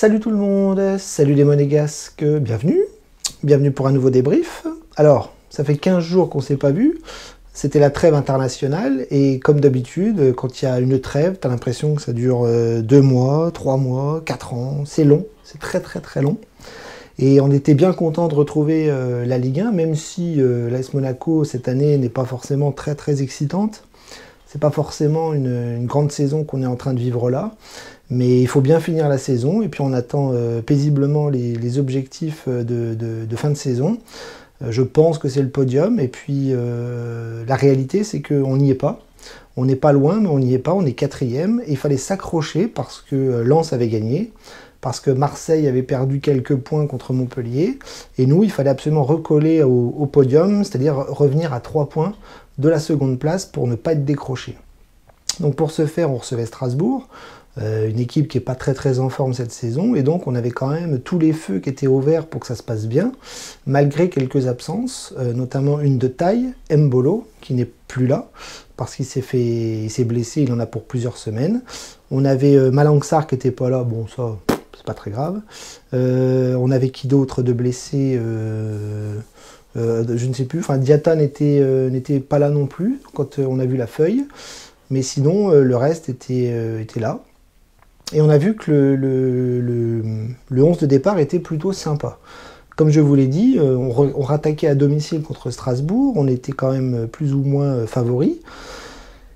Salut tout le monde, salut les monégasques, bienvenue pour un nouveau débrief. Alors, ça fait 15 jours qu'on ne s'est pas vu, c'était la trêve internationale et comme d'habitude, quand il y a une trêve, tu as l'impression que ça dure 2 mois, 3 mois, 4 ans, c'est long, c'est très long. Et on était bien content de retrouver la Ligue 1, même si l'AS Monaco cette année n'est pas forcément très excitante. C'est pas forcément une grande saison qu'on est en train de vivre là. Mais il faut bien finir la saison et puis on attend paisiblement les objectifs de fin de saison. Je pense que c'est le podium et puis la réalité c'est qu'on n'y est pas. On n'est pas loin mais on n'y est pas, on est 4e et il fallait s'accrocher parce que Lens avait gagné, parce que Marseille avait perdu quelques points contre Montpellier et nous il fallait absolument recoller au podium, c'est-à-dire revenir à 3 points de la seconde place pour ne pas être décroché. Donc pour ce faire on recevait Strasbourg. Une équipe qui n'est pas très en forme cette saison, et donc on avait quand même tous les feux qui étaient ouverts pour que ça se passe bien, malgré quelques absences, notamment une de taille, Mbolo, qui n'est plus là, parce qu'il s'est blessé, il en a pour plusieurs semaines. On avait Malangsar qui n'était pas là, bon ça, c'est pas très grave. On avait qui d'autre de blessé je ne sais plus, enfin Diatta n'était pas là non plus, quand on a vu la feuille, mais sinon le reste était là. Et on a vu que le 11 de départ était plutôt sympa. Comme je vous l'ai dit, on rattaquait à domicile contre Strasbourg, on était quand même plus ou moins favoris.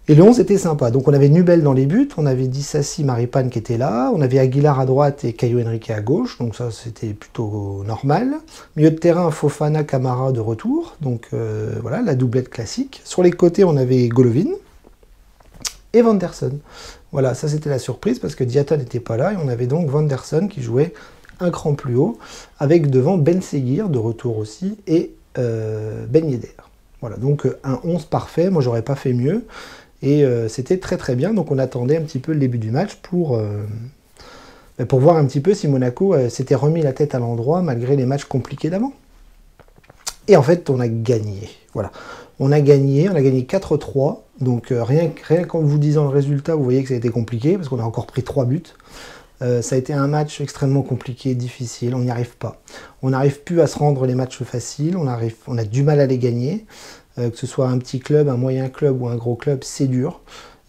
Et le 11 était sympa. Donc on avait Nubel dans les buts, on avait Dissassi, Maripane qui était là, on avait Aguilar à droite et Caio Henrique à gauche, donc ça c'était plutôt normal. Milieu de terrain, Fofana, Camara de retour, donc voilà, la doublette classique. Sur les côtés, on avait Golovin et Vanderson. Voilà, ça c'était la surprise parce que Diatta n'était pas là et on avait donc Vanderson qui jouait un cran plus haut avec devant Ben Seguir de retour aussi et Ben Yedder. Voilà, donc un 11 parfait, moi j'aurais pas fait mieux et c'était très bien, donc on attendait un petit peu le début du match pour voir un petit peu si Monaco s'était remis la tête à l'endroit malgré les matchs compliqués d'avant. Et en fait on a gagné, voilà. On a gagné 4-3, donc rien qu'en vous disant le résultat, vous voyez que ça a été compliqué, parce qu'on a encore pris 3 buts. Ça a été un match extrêmement compliqué, difficile, on n'y arrive pas. On n'arrive plus à se rendre les matchs faciles, on a du mal à les gagner. Que ce soit un petit club, un moyen club ou un gros club, c'est dur.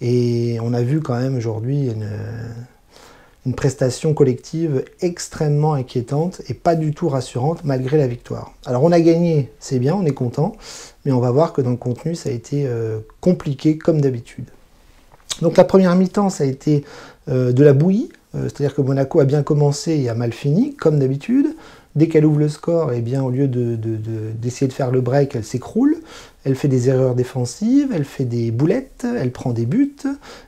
Et on a vu quand même aujourd'hui une prestation collective extrêmement inquiétante et pas du tout rassurante malgré la victoire. Alors on a gagné, c'est bien, on est content, mais on va voir que dans le contenu ça a été compliqué comme d'habitude. Donc la première mi-temps ça a été de la bouillie, c'est-à-dire que Monaco a bien commencé et a mal fini, comme d'habitude. Dès qu'elle ouvre le score, eh bien, au lieu d'essayer de faire le break, elle s'écroule, elle fait des erreurs défensives, elle fait des boulettes, elle prend des buts,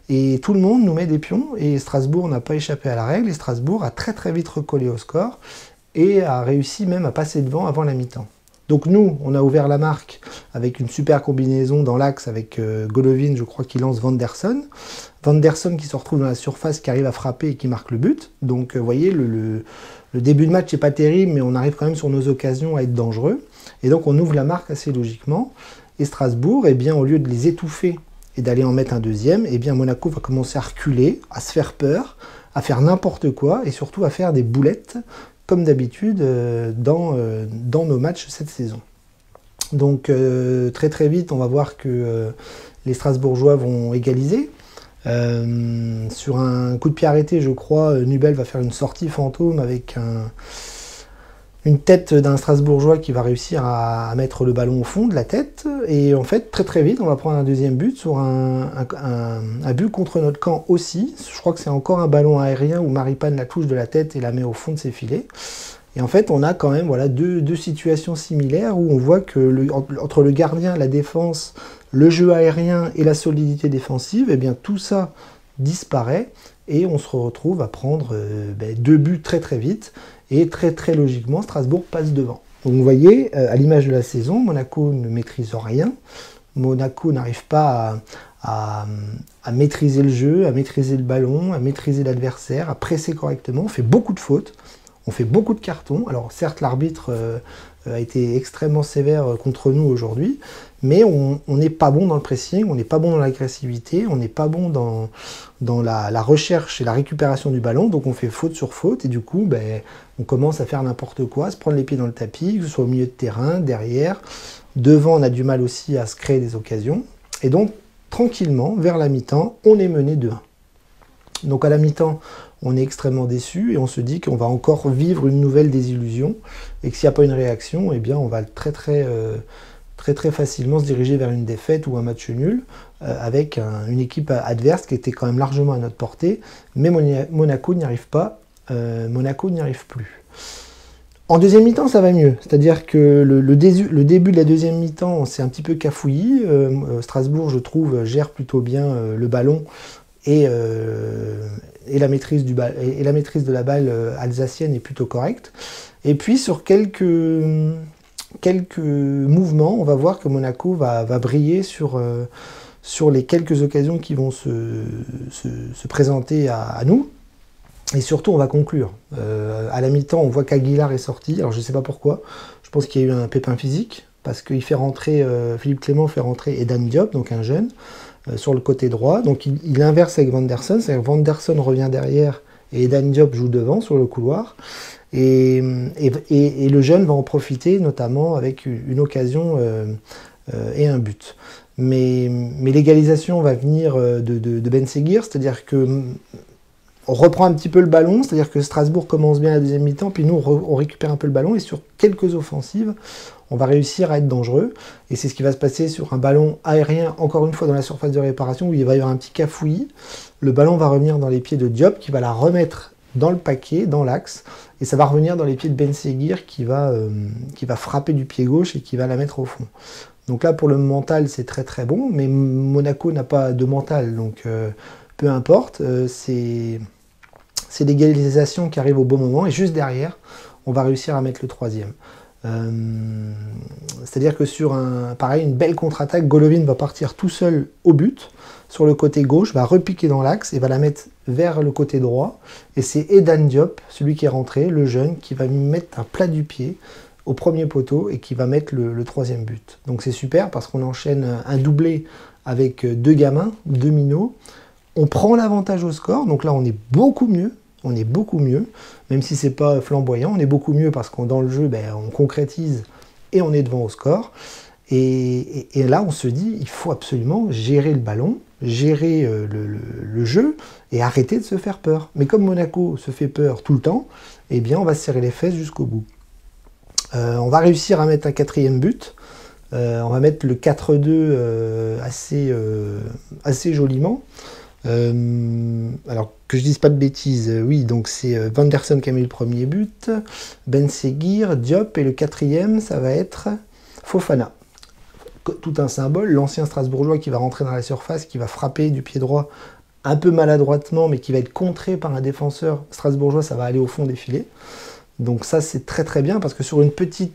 et tout le monde nous met des pions, et Strasbourg n'a pas échappé à la règle, et Strasbourg a très vite recollé au score, et a réussi même à passer devant avant la mi-temps. Donc nous, on a ouvert la marque avec une super combinaison dans l'axe avec Golovin, je crois qu'il lance Vanderson. Vanderson qui se retrouve dans la surface, qui arrive à frapper et qui marque le but. Donc vous voyez, le début de match n'est pas terrible, mais on arrive quand même sur nos occasions à être dangereux. Et donc on ouvre la marque assez logiquement. Et Strasbourg, eh bien, au lieu de les étouffer et d'aller en mettre un deuxième, eh bien Monaco va commencer à reculer, à se faire peur, à faire n'importe quoi et surtout à faire des boulettes comme d'habitude dans nos matchs cette saison. Donc très vite, on va voir que les Strasbourgeois vont égaliser. Sur un coup de pied arrêté, je crois, Nubel va faire une sortie fantôme avec une tête d'un Strasbourgeois qui va réussir à mettre le ballon au fond de la tête. Et en fait, très vite, on va prendre un deuxième but sur un but contre notre camp aussi. Je crois que c'est encore un ballon aérien où Maripane la touche de la tête et la met au fond de ses filets. Et en fait, on a quand même voilà, deux situations similaires où on voit que entre le gardien, la défense, le jeu aérien et la solidité défensive, eh bien tout ça disparaît et on se retrouve à prendre 2 buts très vite et très logiquement Strasbourg passe devant. Donc vous voyez, à l'image de la saison, Monaco ne maîtrise rien, Monaco n'arrive pas à maîtriser le jeu, à maîtriser le ballon, à maîtriser l'adversaire, à presser correctement, on fait beaucoup de fautes, on fait beaucoup de cartons. Alors certes l'arbitre a été extrêmement sévère contre nous aujourd'hui, mais on n'est pas bon dans le pressing, on n'est pas bon dans l'agressivité, on n'est pas bon dans la recherche et la récupération du ballon, donc on fait faute sur faute, et du coup, ben, on commence à faire n'importe quoi, à se prendre les pieds dans le tapis, que ce soit au milieu de terrain, derrière, devant, on a du mal aussi à se créer des occasions, et donc, tranquillement, vers la mi-temps, on est mené 2-1. Donc à la mi-temps, on est extrêmement déçu et on se dit qu'on va encore vivre une nouvelle désillusion et que s'il n'y a pas une réaction, eh bien on va très facilement se diriger vers une défaite ou un match nul avec une équipe adverse qui était quand même largement à notre portée, mais Monaco n'y arrive pas, Monaco n'y arrive plus. En deuxième mi-temps, ça va mieux. C'est-à-dire que le début de la deuxième mi-temps, c'est un petit peu cafouillis. Strasbourg, je trouve, gère plutôt bien le ballon et la maîtrise de la balle alsacienne est plutôt correcte. Et puis sur quelques mouvements, on va voir que Monaco va briller sur les quelques occasions qui vont se présenter à nous. Et surtout, on va conclure. À la mi-temps, on voit qu'Aguilar est sorti. Alors je ne sais pas pourquoi. Je pense qu'il y a eu un pépin physique parce qu'il fait rentrer, Philippe Clément fait rentrer Edan Diop, donc un jeune, sur le côté droit. Donc il inverse avec Vanderson, c'est-à-dire que Vanderson revient derrière et Edan Diop joue devant sur le couloir. Et le jeune va en profiter, notamment avec une occasion et un but. Mais l'égalisation va venir de Ben Seguir, c'est-à-dire que on reprend un petit peu le ballon, c'est-à-dire que Strasbourg commence bien la deuxième mi-temps, puis nous on récupère un peu le ballon, et sur quelques offensives, on va réussir à être dangereux. Et c'est ce qui va se passer sur un ballon aérien, encore une fois dans la surface de réparation, où il va y avoir un petit cafouillis. Le ballon va revenir dans les pieds de Diop, qui va la remettre dans le paquet, dans l'axe, et ça va revenir dans les pieds de Ben Seguir, qui va frapper du pied gauche et qui va la mettre au fond. Donc là, pour le mental, c'est très bon, mais Monaco n'a pas de mental, donc peu importe, c'est l'égalisation qui arrive au bon moment, et juste derrière, on va réussir à mettre le troisième. C'est-à-dire que sur une belle contre-attaque, Golovin va partir tout seul au but, sur le côté gauche, va repiquer dans l'axe, et va la mettre vers le côté droit, et c'est Edan Diop, celui qui est rentré, le jeune, qui va mettre un plat du pied au premier poteau, et qui va mettre le troisième but. Donc c'est super, parce qu'on enchaîne un doublé avec deux gamins, deux minots. On prend l'avantage au score, donc là on est beaucoup mieux, même si c'est pas flamboyant, on est beaucoup mieux parce qu'on dans le jeu, on concrétise et on est devant au score. Et là on se dit, il faut absolument gérer le ballon, gérer le jeu et arrêter de se faire peur. Mais comme Monaco se fait peur tout le temps, eh bien on va se serrer les fesses jusqu'au bout. On va réussir à mettre un quatrième but. On va mettre le 4-2 assez joliment. Alors que je dise pas de bêtises, oui, donc c'est Vanderson qui a mis le premier but, Ben Seguir, Diop, et le quatrième, ça va être Fofana. Tout un symbole, l'ancien Strasbourgeois qui va rentrer dans la surface, qui va frapper du pied droit un peu maladroitement, mais qui va être contré par un défenseur strasbourgeois, ça va aller au fond des filets. Donc ça c'est très bien, parce que sur un petit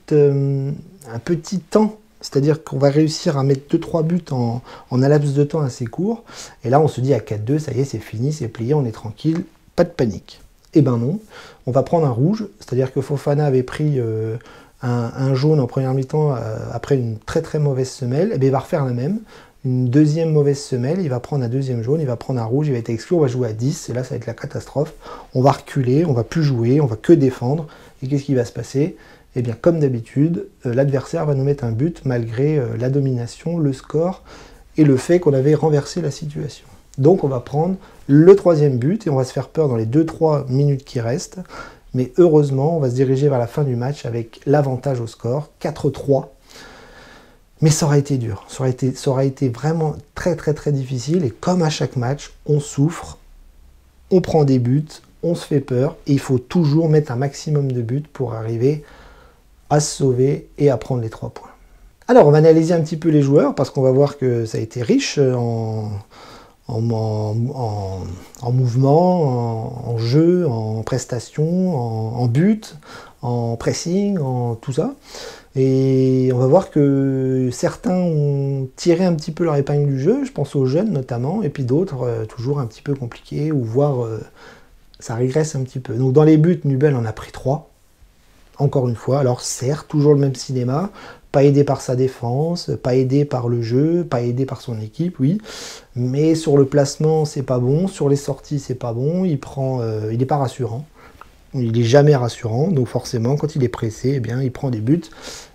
temps, c'est-à-dire qu'on va réussir à mettre 2-3 buts en un laps de temps assez court. Et là, on se dit à 4-2, ça y est, c'est fini, c'est plié, on est tranquille, pas de panique. Eh ben non, on va prendre un rouge, c'est-à-dire que Fofana avait pris un jaune en première mi-temps après une très mauvaise semelle, et bien il va refaire la même. Une deuxième mauvaise semelle, il va prendre un deuxième jaune, il va prendre un rouge, il va être exclu, on va jouer à 10, et là ça va être la catastrophe. On va reculer, on va plus jouer, on va que défendre, et qu'est-ce qui va se passer ? Eh bien, comme d'habitude, l'adversaire va nous mettre un but malgré la domination, le score et le fait qu'on avait renversé la situation. Donc, on va prendre le troisième but et on va se faire peur dans les 2-3 minutes qui restent. Mais heureusement, on va se diriger vers la fin du match avec l'avantage au score, 4-3. Mais ça aurait été dur, ça aurait été vraiment très difficile. Et comme à chaque match, on souffre, on prend des buts, on se fait peur. Et il faut toujours mettre un maximum de buts pour arriver à se sauver et à prendre les 3 points. Alors on va analyser un petit peu les joueurs, parce qu'on va voir que ça a été riche en mouvement, en jeu, en prestations, en but, en pressing, en tout ça. Et on va voir que certains ont tiré un petit peu leur épingle du jeu, je pense aux jeunes notamment, et puis d'autres toujours un petit peu compliqués, ou voire ça régresse un petit peu. Donc dans les buts, Nubel en a pris 3. encore une fois, alors certes, toujours le même cinéma, pas aidé par sa défense, pas aidé par le jeu, pas aidé par son équipe, oui, mais sur le placement, c'est pas bon, sur les sorties, c'est pas bon, il est pas rassurant. Il est jamais rassurant, donc forcément, quand il est pressé, eh bien, il prend des buts.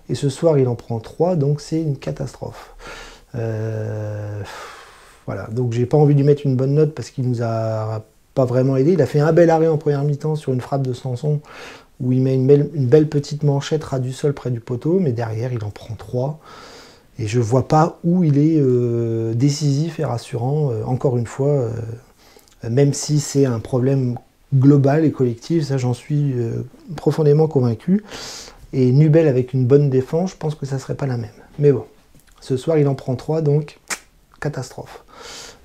Et ce soir, il en prend 3, donc c'est une catastrophe. Voilà, donc j'ai pas envie de lui mettre une bonne note parce qu'il nous a pas vraiment aidé. Il a fait un bel arrêt en première mi-temps sur une frappe de Sanson où il met une belle petite manchette ras du sol près du poteau, mais derrière, il en prend 3. Et je vois pas où il est décisif et rassurant, encore une fois, même si c'est un problème global et collectif, ça j'en suis profondément convaincu. Et Nubel avec une bonne défense, je pense que ça serait pas la même. Mais bon, ce soir il en prend 3, donc catastrophe.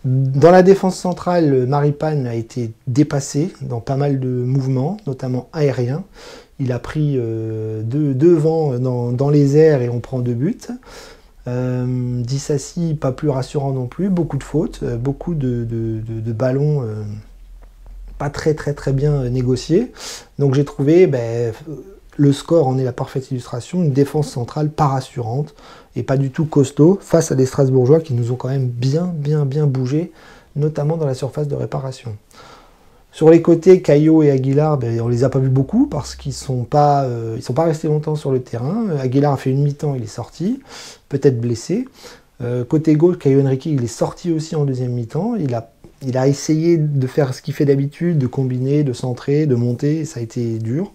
Dans la défense centrale, Maripane a été dépassé dans pas mal de mouvements, notamment aériens. Il a pris deux vents dans les airs et on prend 2 buts. Dissassi, pas plus rassurant non plus, beaucoup de fautes, beaucoup de ballons pas très bien négociés. Donc j'ai trouvé, le score en est la parfaite illustration, une défense centrale pas rassurante et pas du tout costaud face à des Strasbourgeois qui nous ont quand même bien bougé, notamment dans la surface de réparation. Sur les côtés, Caillot et Aguilar, on les a pas vus beaucoup parce qu'ils sont pas restés longtemps sur le terrain. Aguilar a fait une mi-temps, il est sorti, peut-être blessé. Côté gauche, Caio Henrique, il est sorti aussi en deuxième mi-temps. Il a essayé de faire ce qu'il fait d'habitude, de combiner, de centrer, de monter, et ça a été dur.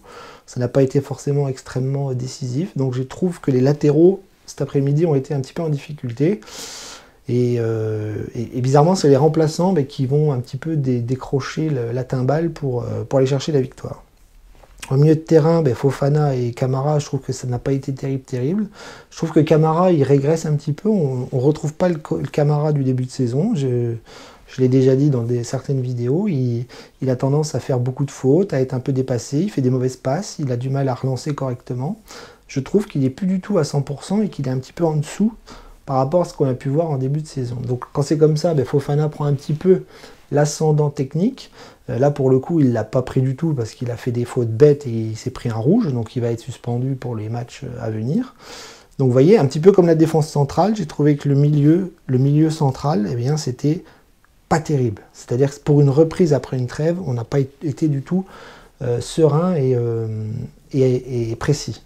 Ça n'a pas été forcément extrêmement décisif. Donc je trouve que les latéraux, cet après-midi, ont été un petit peu en difficulté. Et bizarrement, c'est les remplaçants qui vont un petit peu décrocher la timbale pour aller chercher la victoire. Au milieu de terrain, Fofana et Camara, je trouve que ça n'a pas été terrible. Je trouve que Camara, il régresse un petit peu. On ne retrouve pas le Camara du début de saison. Je l'ai déjà dit dans certaines vidéos. Il a tendance à faire beaucoup de fautes, à être un peu dépassé. Il fait des mauvaises passes. Il a du mal à relancer correctement. Je trouve qu'il n'est plus du tout à 100% et qu'il est un petit peu en dessous par rapport à ce qu'on a pu voir en début de saison. Donc quand c'est comme ça, Fofana prend un petit peu l'ascendant technique. Là, pour le coup, il ne l'a pas pris du tout parce qu'il a fait des fautes bêtes et il s'est pris un rouge, donc il va être suspendu pour les matchs à venir. Donc vous voyez, un petit peu comme la défense centrale, j'ai trouvé que le milieu central, c'était pas terrible. C'est-à-dire que pour une reprise après une trêve, on n'a pas été du tout serein et précis.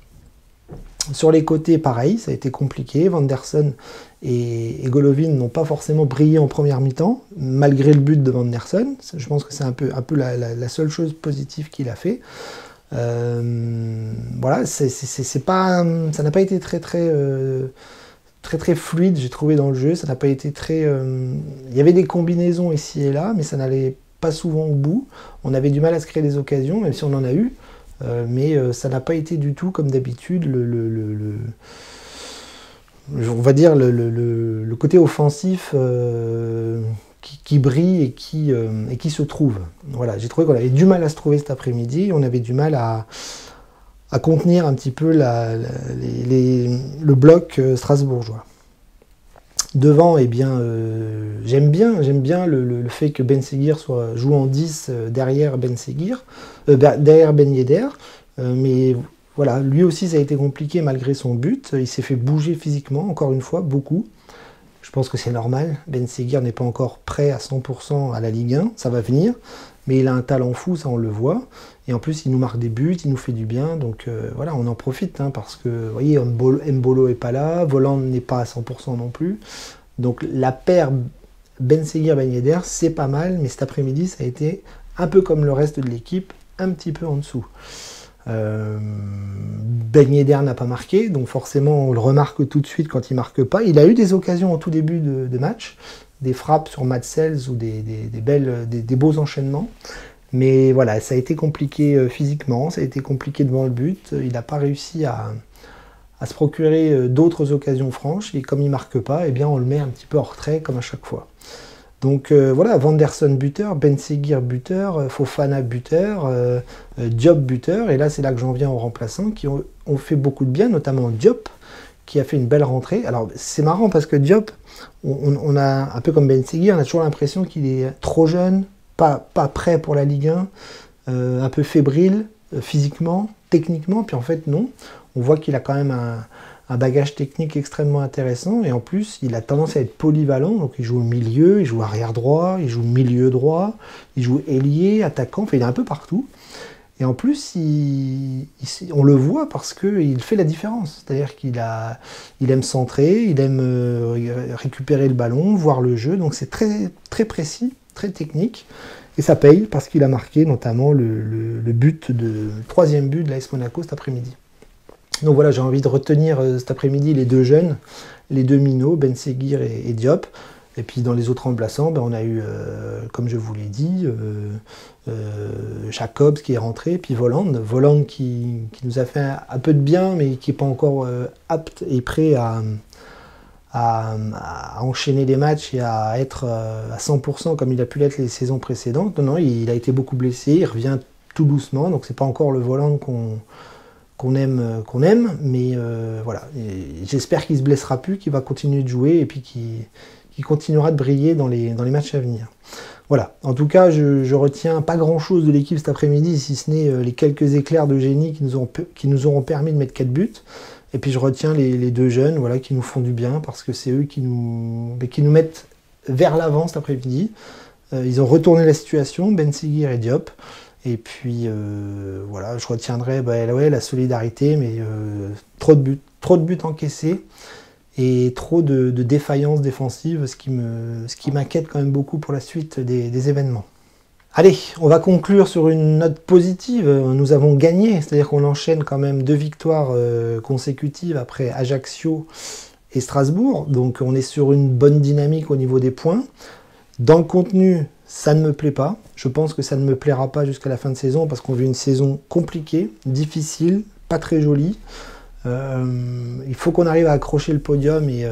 Sur les côtés, pareil, ça a été compliqué. Vanderson et Golovin n'ont pas forcément brillé en première mi-temps, malgré le but de Vanderson. Je pense que c'est un peu la seule chose positive qu'il a fait. Voilà, ça n'a pas été très fluide, j'ai trouvé, dans le jeu. Ça n'a pas été très... Il y avait des combinaisons ici et là, mais ça n'allait pas souvent au bout. On avait du mal à se créer des occasions, même si on en a eu. Mais ça n'a pas été du tout comme d'habitude on va dire le côté offensif qui brille et qui se trouve. Voilà, j'ai trouvé qu'on avait du mal à se trouver cet après-midi, on avait du mal à contenir un petit peu le bloc strasbourgeois. Devant, j'aime bien le fait que Ben Seguir joue en 10 derrière Ben Yedder, mais voilà, lui aussi ça a été compliqué malgré son but, il s'est fait bouger physiquement, encore une fois, beaucoup. Je pense que c'est normal, Ben Seguir n'est pas encore prêt à 100% à la Ligue 1, ça va venir, mais il a un talent fou, ça on le voit, et en plus il nous marque des buts, il nous fait du bien, donc voilà, on en profite, parce que, vous voyez, Mbolo n'est pas là, Voland n'est pas à 100% non plus, donc la paire Ben Seguir-Ben Yedder, c'est pas mal, mais cet après-midi, ça a été un peu comme le reste de l'équipe, un petit peu en dessous. Ben Yedder n'a pas marqué, donc forcément on le remarque tout de suite quand il marque pas. Il a eu des occasions en tout début de match, des frappes sur Matsels ou des beaux enchaînements, mais voilà, ça a été compliqué physiquement, ça a été compliqué devant le but, il n'a pas réussi à se procurer d'autres occasions franches, et comme il marque pas, on le met un petit peu en retrait comme à chaque fois. Donc voilà, Vanderson buteur, Ben Seguir buteur, Fofana buteur, Diop buteur, et là c'est là que j'en viens aux remplaçants qui ont fait beaucoup de bien, notamment Diop, qui a fait une belle rentrée. Alors c'est marrant parce que Diop, on a, un peu comme Ben Seguir, on a toujours l'impression qu'il est trop jeune, pas prêt pour la Ligue 1, un peu fébrile physiquement, techniquement, puis en fait non. On voit qu'il a quand même un bagage technique extrêmement intéressant, et en plus il a tendance à être polyvalent, donc il joue au milieu, il joue arrière droit, il joue milieu droit, il joue ailier, attaquant, enfin il est un peu partout. Et en plus, on le voit parce qu'il fait la différence. C'est-à-dire il aime centrer, il aime récupérer le ballon, voir le jeu. Donc c'est très, très précis, très technique. Et ça paye parce qu'il a marqué notamment le troisième but de l'AS Monaco cet après-midi. Donc voilà, j'ai envie de retenir cet après-midi les deux jeunes, les deux minots, Ben Seguir et Diop. Et puis dans les autres remplaçants, on a eu, comme je vous l'ai dit, Jacobs qui est rentré, puis Volland qui nous a fait un peu de bien, mais qui n'est pas encore apte et prêt à enchaîner les matchs et à être à 100% comme il a pu l'être les saisons précédentes. Non, il a été beaucoup blessé, il revient tout doucement, donc c'est pas encore le Volland qu'on aime, mais voilà. J'espère qu'il ne se blessera plus, qu'il va continuer de jouer et puis qu'il continuera de briller dans les matchs à venir. Voilà, en tout cas, je retiens pas grand-chose de l'équipe cet après-midi, si ce n'est les quelques éclairs de génie qui nous auront permis de mettre 4 buts. Et puis je retiens les deux jeunes, voilà, qui nous font du bien, parce que c'est eux qui nous mettent vers l'avant cet après-midi. Ils ont retourné la situation, Ben Seguir et Diop. Et puis voilà, je retiendrai la solidarité, mais trop de buts encaissés. Et trop de défaillances défensives, ce qui m'inquiète quand même beaucoup pour la suite des événements. Allez, on va conclure sur une note positive. Nous avons gagné, c'est-à-dire qu'on enchaîne quand même 2 victoires consécutives après Ajaccio et Strasbourg. Donc on est sur une bonne dynamique au niveau des points. Dans le contenu, ça ne me plaît pas. Je pense que ça ne me plaira pas jusqu'à la fin de saison parce qu'on vit une saison compliquée, difficile, pas très jolie. Il faut qu'on arrive à accrocher le podium et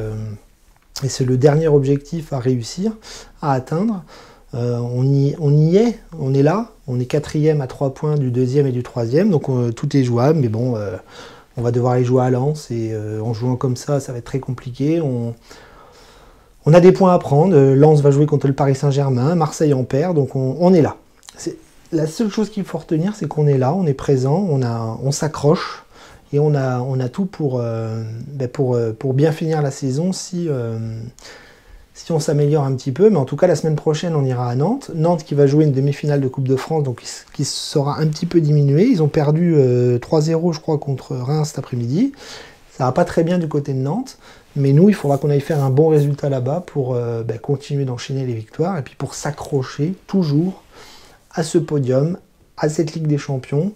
c'est le dernier objectif à réussir, à atteindre. On y est, on est là, on est 4e à 3 points du 2e et du 3e, donc tout est jouable, mais bon, on va devoir aller jouer à Lens et en jouant comme ça va être très compliqué. On a des points à prendre, Lens va jouer contre le Paris Saint-Germain, Marseille en perd, donc on est là. La seule chose qu'il faut retenir, c'est qu'on est là, on est présent, on s'accroche. Et on a tout pour bien finir la saison si on s'améliore un petit peu. Mais en tout cas, la semaine prochaine, on ira à Nantes. Nantes qui va jouer une demi-finale de Coupe de France, donc qui sera un petit peu diminué. Ils ont perdu 3-0, je crois, contre Reims cet après-midi. Ça va pas très bien du côté de Nantes. Mais nous, il faudra qu'on aille faire un bon résultat là-bas pour continuer d'enchaîner les victoires et puis pour s'accrocher toujours à ce podium, à cette Ligue des Champions.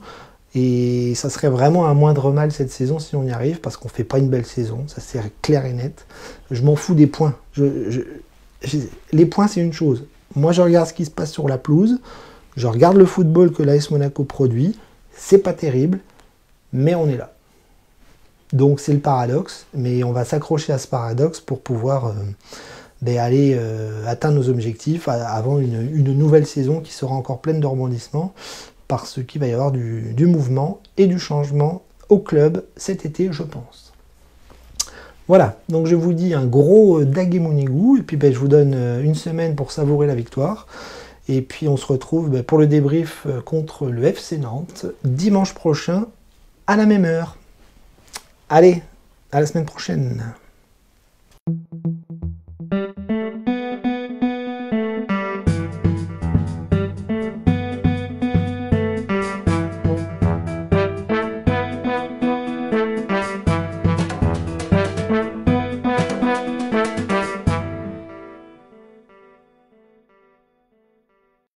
Et ça serait vraiment un moindre mal cette saison si on y arrive, parce qu'on ne fait pas une belle saison, ça c'est clair et net. Je m'en fous des points. Les points, c'est une chose. Moi, je regarde ce qui se passe sur la pelouse, je regarde le football que l'AS Monaco produit, c'est pas terrible, mais on est là. Donc c'est le paradoxe, mais on va s'accrocher à ce paradoxe pour pouvoir aller atteindre nos objectifs avant une nouvelle saison qui sera encore pleine de rebondissements, parce qu'il va y avoir du mouvement et du changement au club cet été, je pense. Voilà, donc je vous dis un gros Daguemounigou, et puis je vous donne une semaine pour savourer la victoire. Et puis on se retrouve pour le débrief contre le FC Nantes, dimanche prochain, à la même heure. Allez, à la semaine prochaine.